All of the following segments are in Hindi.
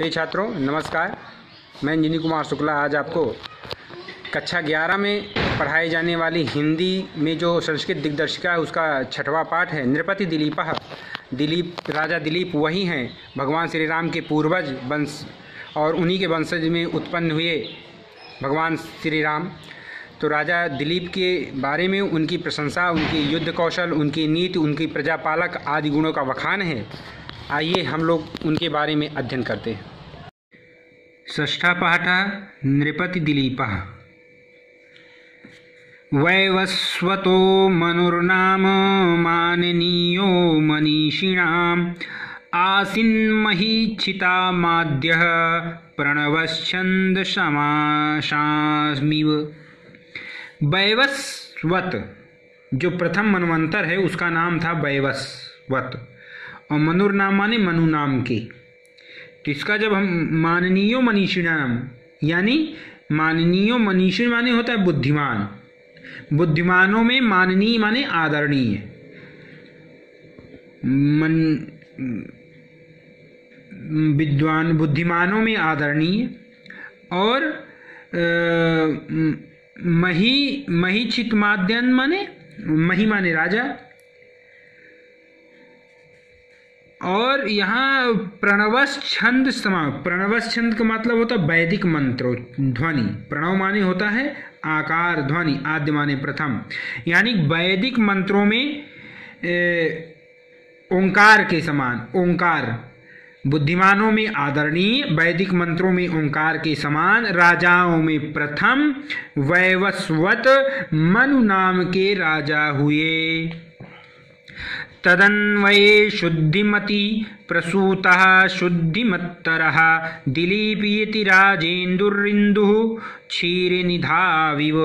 प्रिय छात्रों नमस्कार। मैं इंजीनियर कुमार शुक्ला आज आपको कक्षा 11 में पढ़ाई जाने वाली हिंदी में जो संस्कृत दिग्दर्शिका है उसका 6वां पाठ है नृपति दिलीपः। राजा दिलीप वही हैं भगवान श्री राम के पूर्वज वंश और उन्हीं के वंशज में उत्पन्न हुए भगवान श्री राम। तो राजा दिलीप के बारे में उनकी प्रशंसा, उनकी युद्ध कौशल, उनकी नीति, उनकी प्रजापालक आदि गुणों का वखान है। आइए हम लोग उनके बारे में अध्ययन करते हैं। षष्ठा पाठः नृपति दिलीपः। वैवस्वतो मनुर्नाम माननीयो मनीषिणाम् आसीन्महीक्षितामाद्यः प्रणवश्छन्दसमासामिव। वैवस्वत जो प्रथम मनवंतर है उसका नाम था वैवस्वत और मनुर नाम माने मनु नाम के। तो इसका जब हम माननीयो मनीषिणाम यानी माननीयो मनीषी माने होता है बुद्धिमान, बुद्धिमानों में माननीय माने आदरणीय, विद्वान बुद्धिमानों में आदरणीय और महीक्षित माध्यन माने मही माने राजा। और यहाँ प्रणवस छंद समा, प्रणवस छंद का मतलब होता है वैदिक मंत्रों ध्वनि। प्रणव माने होता है आकार, ध्वनि, आद्य माने प्रथम, यानी वैदिक मंत्रों में ओंकार के समान। ओंकार बुद्धिमानों में आदरणीय, वैदिक मंत्रों में ओंकार के समान, राजाओं में प्रथम वैवस्वत मनु नाम के राजा हुए। तदन्वये शुद्धिमती प्रसूतः शुद्धिमत्तरः दिलीपीति राजेन्दुरिन्दुः क्षीरनिधाविव।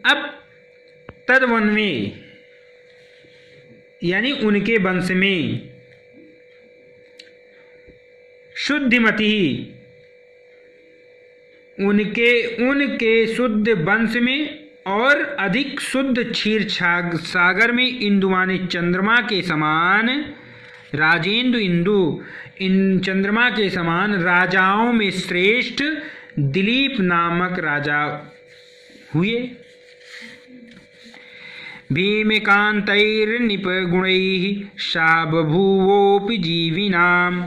अब तदवन्वे यानी उनके वंश में शुद्धिमती उनके शुद्ध वंश में और अधिक शुद्ध क्षीर सागर में इंदु माने चंद्रमा के समान, राजेंदु इंदु इन चंद्रमा के समान राजाओं में श्रेष्ठ दिलीप नामक राजा हुए। भीमिकान्तैर्निपगुणैः सा बभूवोऽपि जीविनाम्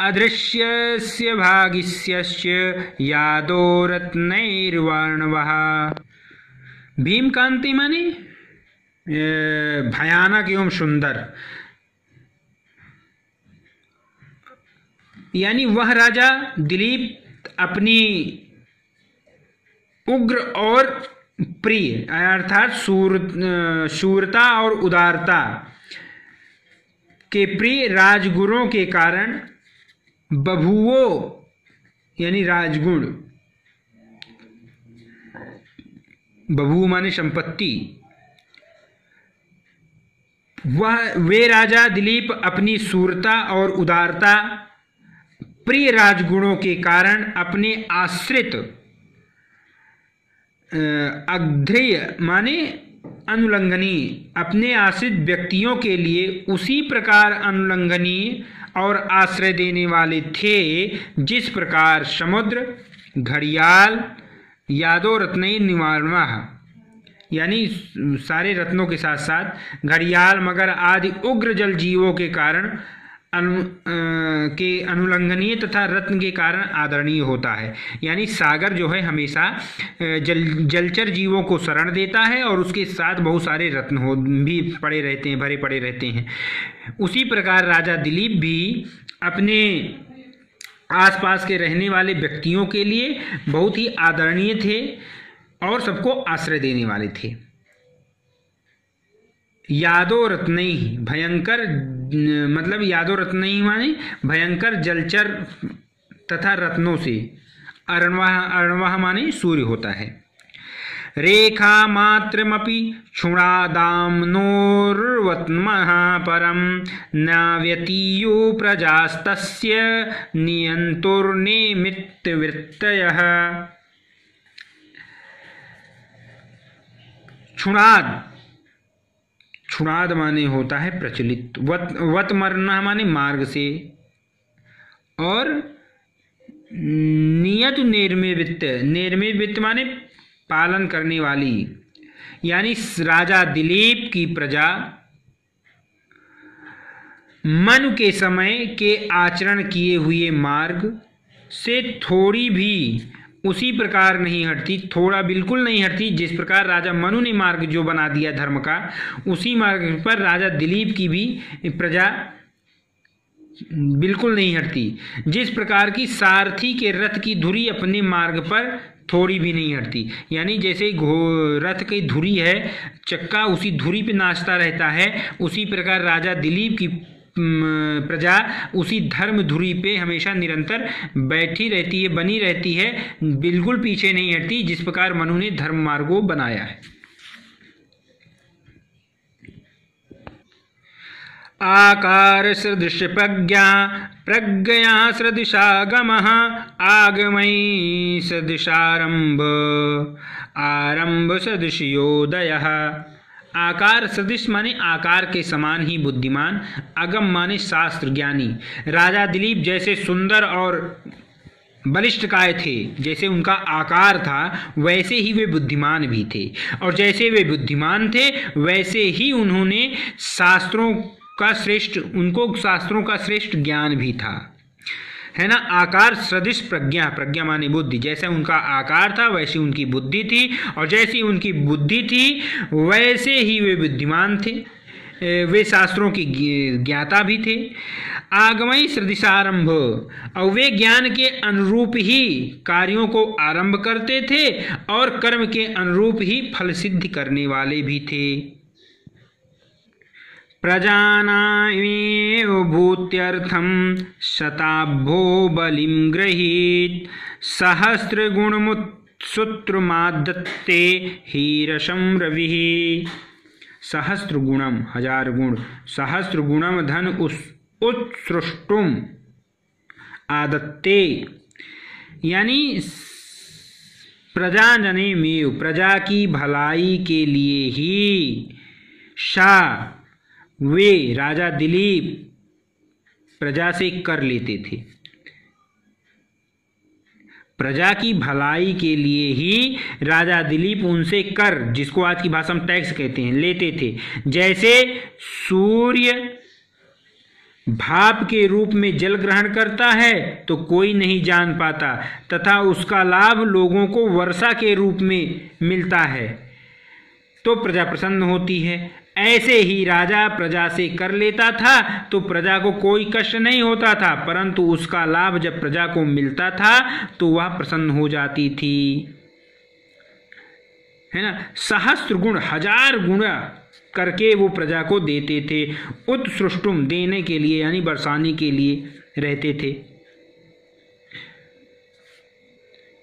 अदृश्यस्य भागिस्यस्य यादो रत्नैर्वर्णवः। भीमकांति माने भयानक एवं सुंदर, यानी वह राजा दिलीप अपनी उग्र और प्रिय अर्थात शूरता और उदारता के प्रिय राजगुणों के कारण बभूवो यानी राजगुण, बभू माने संपत्ति, वे राजा दिलीप अपनी शूरता और उदारता प्रिय राजगुणों के कारण अपने आश्रित अग्ध्रेय माने अनुल्लंघनीय, अपने आश्रित व्यक्तियों के लिए उसी प्रकार अनुल्लंघनीय और आश्रय देने वाले थे जिस प्रकार समुद्र, घड़ियाल, यादो रत्नई निवारणः यानी सारे रत्नों के साथ साथ घड़ियाल, मगर आदि उग्र जल जीवों के कारण अनुल्लंघनीय तथा रत्न के कारण आदरणीय होता है। यानी सागर जो है हमेशा जलचर जीवों को शरण देता है और उसके साथ बहुत सारे रत्न भी पड़े रहते हैं, भरे पड़े रहते हैं। उसी प्रकार राजा दिलीप भी अपने आसपास के रहने वाले व्यक्तियों के लिए बहुत ही आदरणीय थे और सबको आश्रय देने वाले थे। यादो रत्नई भयंकर मतलब यादो रत्नई माने भयंकर जलचर तथा रत्नों से, अर्णवः माने सूर्य होता है। रेखा मात्रमपि क्षुणादाम्नोर्वत्मः परं न व्यतीयो प्रजास्तस्य नियन्तुर्निमित्तवृत्तयः। क्षुणाद माने होता है प्रचलित, वत मरना माने मार्ग से, और नियत निर्मित, निर्मित वित्त माने पालन करने वाली, यानी राजा दिलीप की प्रजा मनु के समय के आचरण किए हुए मार्ग से थोड़ी भी उसी प्रकार नहीं हटती, थोड़ा बिल्कुल नहीं हटती। जिस प्रकार राजा मनु ने मार्ग जो बना दिया धर्म का, उसी मार्ग पर राजा दिलीप की भी प्रजा बिल्कुल नहीं हटती। जिस प्रकार की सारथी के रथ की धुरी अपने मार्ग पर थोड़ी भी नहीं हटती, यानी जैसे रथ की धुरी है, चक्का उसी धुरी पे नाचता रहता है, उसी प्रकार राजा दिलीप की प्रजा उसी धर्म धुरी पे हमेशा निरंतर बैठी रहती है, बनी रहती है, बिल्कुल पीछे नहीं हटती, जिस प्रकार मनु ने धर्म मार्गो बनाया है। आकार सदृश प्रज्ञा प्रज्ञया सदृशागमः आगमई सदृशारंभ आरंभ सदृशयोदयः। आकार सदृश माने आकार के समान ही बुद्धिमान, अगम माने शास्त्र ज्ञानी। राजा दिलीप जैसे सुंदर और बलिष्ठ काय थे, जैसे उनका आकार था, वैसे ही वे बुद्धिमान भी थे, और जैसे वे बुद्धिमान थे वैसे ही उन्होंने शास्त्रों का श्रेष्ठ, उनको शास्त्रों का श्रेष्ठ ज्ञान भी था, है ना। आकार सदृश प्रज्ञा, प्रज्ञा माने बुद्धि, जैसे उनका आकार था वैसी उनकी बुद्धि थी, और जैसी उनकी बुद्धि थी वैसे ही वे बुद्धिमान थे, वे शास्त्रों की ज्ञाता भी थे। आगमई सदृशारंभ, और वे ज्ञान के अनुरूप ही कार्यों को आरंभ करते थे और कर्म के अनुरूप ही फल सिद्ध करने वाले भी थे। प्रजानामेव भूत्यर्थं शताभ्यो बलिं गृहीत सहस्रगुणमुत्सूत्रमादत्ते हीरशं रविः। सहस्रगुणम हजार गुण, सहस्रगुणम धन उत्सृष्टुम आदत्ते, यानी प्रजाजनेमेव, प्रजा की भलाई के लिए ही, शाह वे राजा दिलीप प्रजा से कर लेते थे, प्रजा की भलाई के लिए ही राजा दिलीप उनसे कर, जिसको आज की भाषा में टैक्स कहते हैं, लेते थे। जैसे सूर्य भाप के रूप में जल ग्रहण करता है तो कोई नहीं जान पाता, तथा उसका लाभ लोगों को वर्षा के रूप में मिलता है तो प्रजा प्रसन्न होती है। ऐसे ही राजा प्रजा से कर लेता था तो प्रजा को कोई कष्ट नहीं होता था, परंतु उसका लाभ जब प्रजा को मिलता था तो वह प्रसन्न हो जाती थी, है ना। सहस्त्र गुण, हजार गुण करके वो प्रजा को देते थे। उत्सृष्टुम, देने के लिए यानी बरसाने के लिए रहते थे।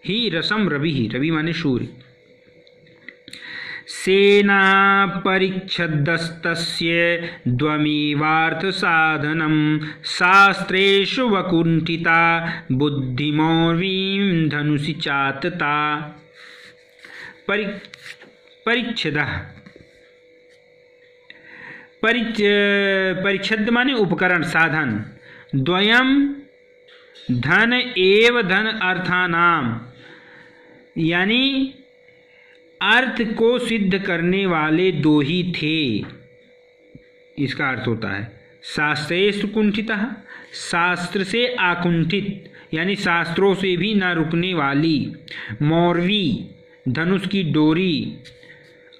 ही रसम रवि, रवि माने सूर्य। सेना परिच्छदस्तस्य द्वमेवार्थ साधनम शास्त्रेषु वकुंठिता बुद्धिमौर्वीं धनुषि चातता। परिच्छदः, परिच्छद माने उपकरण, साधन। द्वयम धन एव धन अर्थानाम, यानी अर्थ को सिद्ध करने वाले दो ही थे, इसका अर्थ होता है। शास्त्रेषु कुंठितः, शास्त्र से आकुंठित यानी शास्त्रों से भी न रुकने वाली। मौर्वी, धनुष की डोरी।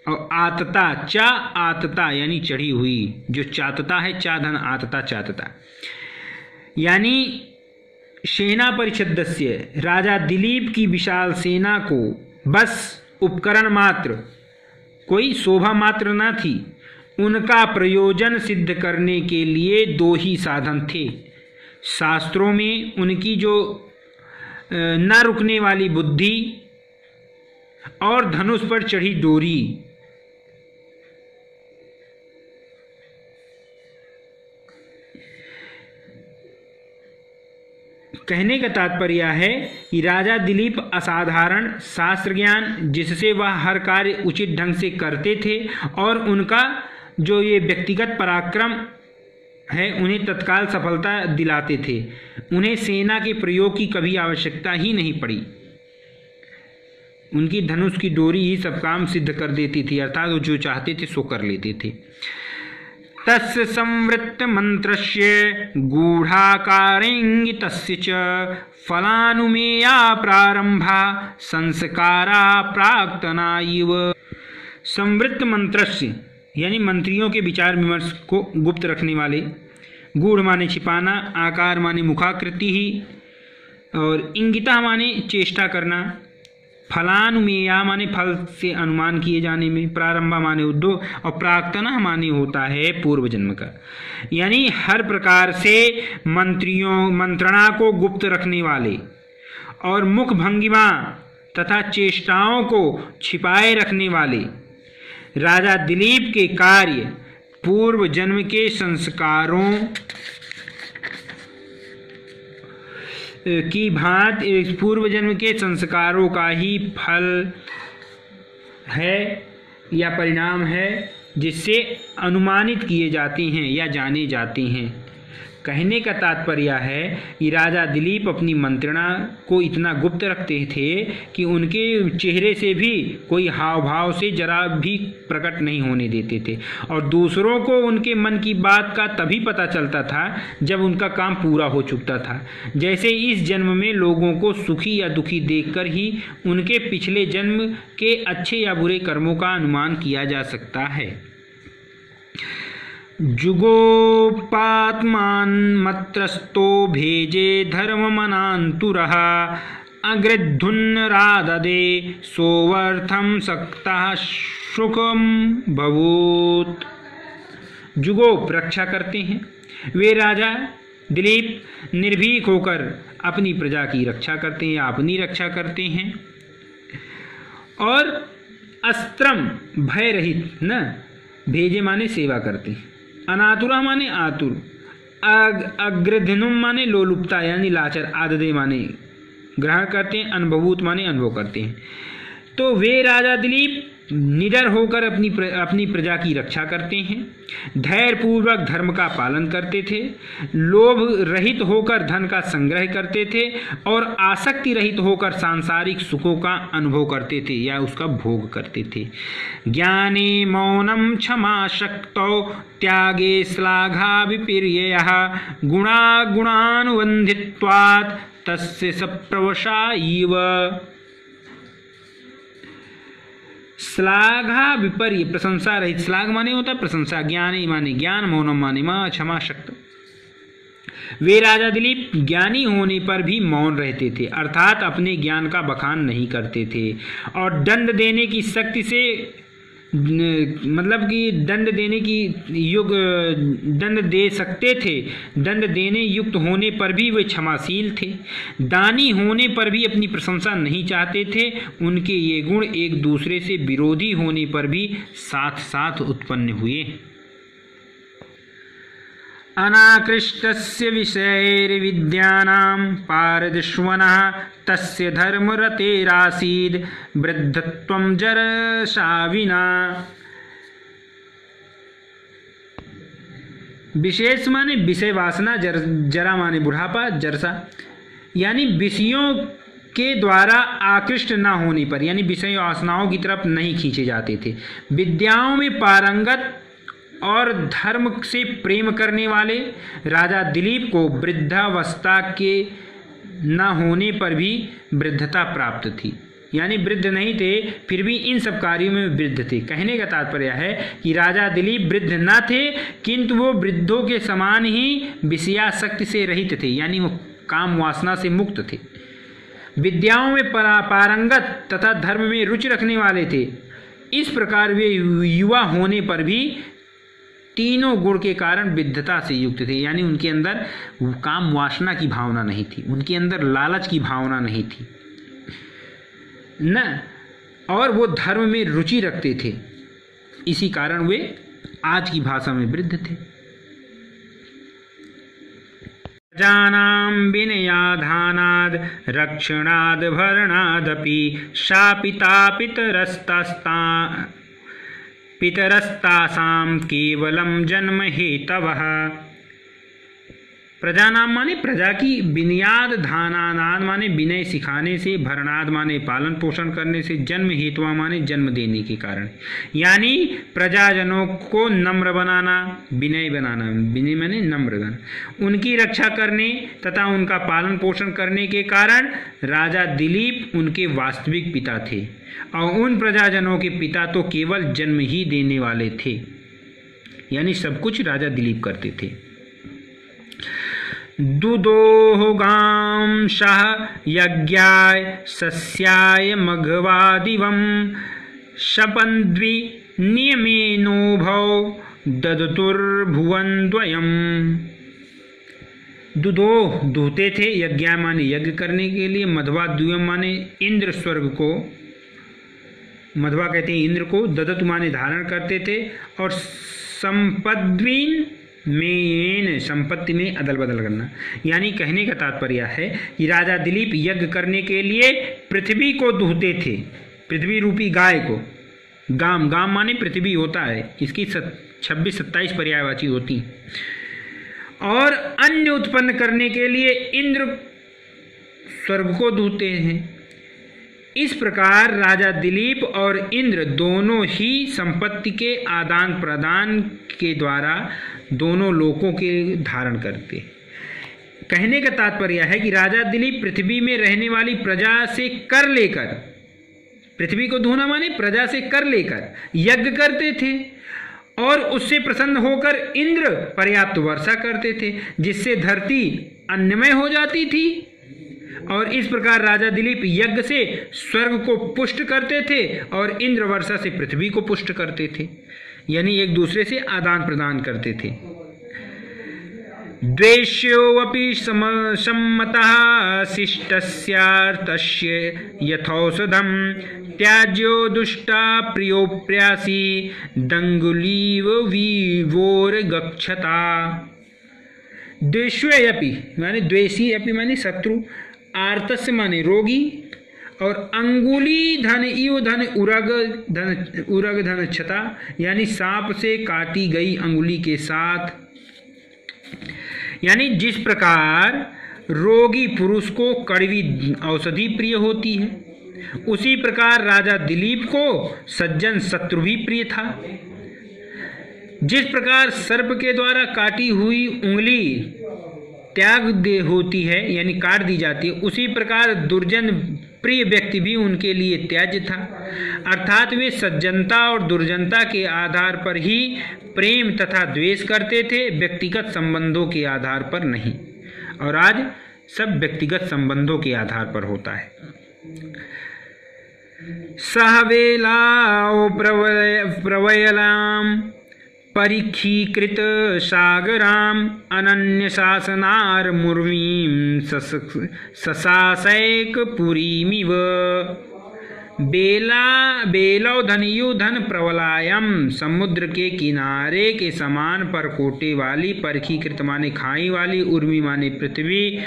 और आतता, चा आतता यानी चढ़ी हुई, जो चातता है, चा धन आतता चातता, यानी सेना परिच्छदस्य, राजा दिलीप की विशाल सेना को बस उपकरण मात्र, कोई शोभा मात्र न थी, उनका प्रयोजन सिद्ध करने के लिए दो ही साधन थे। शास्त्रों में उनकी जो न रुकने वाली बुद्धि और धनुष पर चढ़ी डोरी। कहने का तात्पर्य है कि राजा दिलीप असाधारण शास्त्र ज्ञान, जिससे वह हर कार्य उचित ढंग से करते थे, और उनका जो ये व्यक्तिगत पराक्रम है उन्हें तत्काल सफलता दिलाते थे। उन्हें सेना के प्रयोग की कभी आवश्यकता ही नहीं पड़ी। उनकी धनुष की डोरी ही सब काम सिद्ध कर देती थी, अर्थात वो जो चाहते थे सो कर लेते थे। तस्य संवृत्त मंत्रस्य गूढ़ाकारेंगितस्य च फलानुमेया प्रारंभा संस्कारा प्राक्तना इव। संवृत्त मंत्रस्य यानी मंत्रियों के विचार विमर्श को गुप्त रखने वाले, गूढ़ माने छिपाना, आकार माने मुखाकृति ही, और इंगिता माने चेष्टा करना, फलानुमेया माने फल से अनुमान किए जाने में, प्रारंभा माने उद्योग, और प्राक्तना माने होता है पूर्व जन्म का। यानी हर प्रकार से मंत्रणा को गुप्त रखने वाले और मुख भंगिमा तथा चेष्टाओं को छिपाए रखने वाले राजा दिलीप के कार्य पूर्व जन्म के संस्कारों की भांति पूर्व जन्म के संस्कारों का ही फल है या परिणाम है, जिससे अनुमानित किए जाते हैं या जाने जाते हैं। कहने का तात्पर्य है कि राजा दिलीप अपनी मंत्रणा को इतना गुप्त रखते थे कि उनके चेहरे से भी कोई हाव भाव से जरा भी प्रकट नहीं होने देते थे, और दूसरों को उनके मन की बात का तभी पता चलता था जब उनका काम पूरा हो चुका था। जैसे इस जन्म में लोगों को सुखी या दुखी देखकर ही उनके पिछले जन्म के अच्छे या बुरे कर्मों का अनुमान किया जा सकता है। जुगोपात्मान्मत्रस्तो भेजे धर्ममनान्तुरः अगृद्धुन्नराददे सोवर्थं सक्तः सुखम भवूत। जुगोप रक्षा करते हैं, वे राजा दिलीप निर्भीक होकर अपनी प्रजा की रक्षा करते हैं या अपनी रक्षा करते हैं। और अस्त्रम भय रहित न भेजे माने सेवा करते हैं, अनातुरा माने आतुर, अग्रधिनुम माने लोलुपता यानी लाचार, आददे माने ग्रहण करते हैं, अनुभूत माने अनुभव करते हैं। तो वे राजा दिलीप निडर होकर अपनी प्रजा की रक्षा करते हैं, धैर्यपूर्वक धर्म का पालन करते थे, लोभ रहित होकर धन का संग्रह करते थे और आसक्ति रहित होकर सांसारिक सुखों का अनुभव करते थे या उसका भोग करते थे। ज्ञाने मौनम क्षमा शक्तौ त्यागे श्लाघा विपर्ययः गुणा गुणानुबन्धित्वात् तस्य सप्रवशा इव। श्लाघा विपर्य प्रशंसा रहित, श्लाघ माने होता है प्रशंसा, ज्ञानी माने ज्ञान, मौनम माने मां, क्षमा शक्त। वे राजा दिलीप ज्ञानी होने पर भी मौन रहते थे, अर्थात अपने ज्ञान का बखान नहीं करते थे, और दंड देने की शक्ति से मतलब कि दंड देने की दंड दे सकते थे, दंड देने युक्त होने पर भी वे क्षमाशील थे। दानी होने पर भी अपनी प्रशंसा नहीं चाहते थे। उनके ये गुण एक दूसरे से विरोधी होने पर भी साथ साथ उत्पन्न हुए। अनाकृष्टस्य विषयैर्विद्यानां पारदृश्वनः तस्य धर्मरतेरासीद् वृद्धत्वं जरसा विना। विशेष माने विषय वासना, जरा माने बुढ़ापा, जरसा यानी विषयों के द्वारा आकृष्ट न होने पर, यानी विषय वासनाओं की तरफ नहीं खींचे जाते थे। विद्याओं में पारंगत और धर्म से प्रेम करने वाले राजा दिलीप को वृद्धावस्था के न होने पर भी वृद्धता प्राप्त थी, यानी वृद्ध नहीं थे फिर भी इन सब कार्यों में वृद्ध थे। कहने का तात्पर्य है कि राजा दिलीप वृद्ध न थे किंतु वो वृद्धों के समान ही विषयासक्ति से रहित थे, यानी वो काम वासना से मुक्त थे। विद्याओं में पारंगत तथा धर्म में रुचि रखने वाले थे। इस प्रकार वे युवा होने पर भी तीनों गुण के कारण विद्धता से युक्त थे, यानी उनके अंदर काम वासना की भावना नहीं थी, उनके अंदर लालच की भावना नहीं थी न, और वो धर्म में रुचि रखते थे। इसी कारण वे आज की भाषा में वृद्ध थे। प्रजानां विनयाधानाद् रक्षणाद् भरणादपि शापिता पितरस्तासां केवलं जन्म हेतवः प्रजा नाम माने प्रजा की, विनयाद धानानाद माने विनय सिखाने से, भरणाद माने पालन पोषण करने से, जन्म हेतुआ माने जन्म देने के कारण, यानी प्रजाजनों को नम्र बनाना, विनय बनाना, विनय माने नम्रगण, उनकी रक्षा करने तथा उनका पालन पोषण करने के कारण राजा दिलीप उनके वास्तविक पिता थे, और उन प्रजाजनों के पिता तो केवल जन्म ही देने वाले थे, यानी सब कुछ राजा दिलीप करते थे। दुदोहगां शाह यज्ञाय सस्याय मघवादिवं शपन्द्वि नियमेनोभौ ददतुर्भुवनद्वयम्। दुदोह दूहते थे, यज्ञ माने यज्ञ करने के लिए, मधवा द्वयम माने इंद्र स्वर्ग को, मधवा कहते हैं इंद्र को, ददत माने धारण करते थे, और संपद्वीन में संपत्ति में अदल बदल करना, यानी कहने का तात्पर्य है कि राजा दिलीप यज्ञ करने के लिए पृथ्वी को दूहते थे, पृथ्वी रूपी गाय को, गाम, गाम माने पृथ्वी होता है, इसकी 26-27 पर्यायवाची होती, और अन्न उत्पन्न करने के लिए इंद्र स्वर्ग को दूहते हैं। इस प्रकार राजा दिलीप और इंद्र दोनों ही संपत्ति के आदान प्रदान के द्वारा दोनों लोकों के धारण करते। कहने का तात्पर्य है कि राजा दिलीप पृथ्वी में रहने वाली प्रजा से कर लेकर, पृथ्वी को धोना माने प्रजा से कर लेकर यज्ञ करते थे, और उससे प्रसन्न होकर इंद्र पर्याप्त वर्षा करते थे, जिससे धरती अन्नमय हो जाती थी, और इस प्रकार राजा दिलीप यज्ञ से स्वर्ग को पुष्ट करते थे और इंद्र वर्षा से पृथ्वी को पुष्ट करते थे, यानी एक दूसरे से आदान प्रदान करते थे। द्वेष्योऽपि सम्मतः शिष्टस्यार्थस्य यथौषधं त्याज्यो दुष्टा प्रियो प्यासी दंगुलीव विवोर्गच्छता। द्वेष्योऽपि माने द्वेषी, अपि माने शत्रु, आर्तस्य माने रोगी, और अंगुली धन इव धन उरग धन क्षता, यानी सांप से काटी गई अंगुली के साथ, यानी जिस प्रकार रोगी पुरुष को कड़वी औषधि प्रिय होती है, उसी प्रकार राजा दिलीप को सज्जन शत्रु भी प्रिय था। जिस प्रकार सर्प के द्वारा काटी हुई उंगली त्याग दे होती है, यानी काट दी जाती है, उसी प्रकार दुर्जन प्रिय व्यक्ति भी उनके लिए त्याज्य था, अर्थात वे सज्जनता और दुर्जनता के आधार पर ही प्रेम तथा द्वेष करते थे, व्यक्तिगत संबंधों के आधार पर नहीं, और आज सब व्यक्तिगत संबंधों के आधार पर होता है। सहवेलाओ प्रवयलाम परीक्षीकृत सागराम अनन्य शासनार मुर्वीम सशासैक पुरीमिव। बेलौ धनियु धन प्रवलायम, समुद्र के किनारे के समान परकोटे वाली, परीक्षीकृत माने खाई वाली, उर्मी माने पृथ्वी,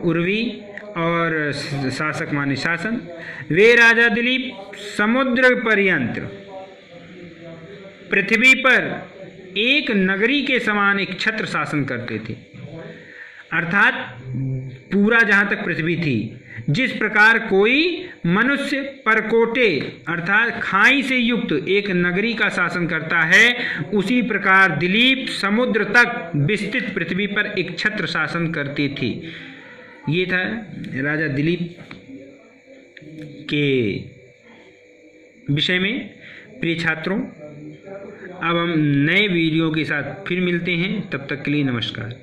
उर्वी, और शासक माने शासन। वे राजा दिलीप समुद्र पर्यंत पृथ्वी पर एक नगरी के समान एक छत्र शासन करते थे, अर्थात पूरा जहां तक पृथ्वी थी, जिस प्रकार कोई मनुष्य परकोटे अर्थात खाई से युक्त एक नगरी का शासन करता है, उसी प्रकार दिलीप समुद्र तक विस्तृत पृथ्वी पर एक छत्र शासन करते थे। ये था राजा दिलीप के विषय में। प्रिय छात्रों, अब हम नए वीडियो के साथ फिर मिलते हैं, तब तक के लिए नमस्कार।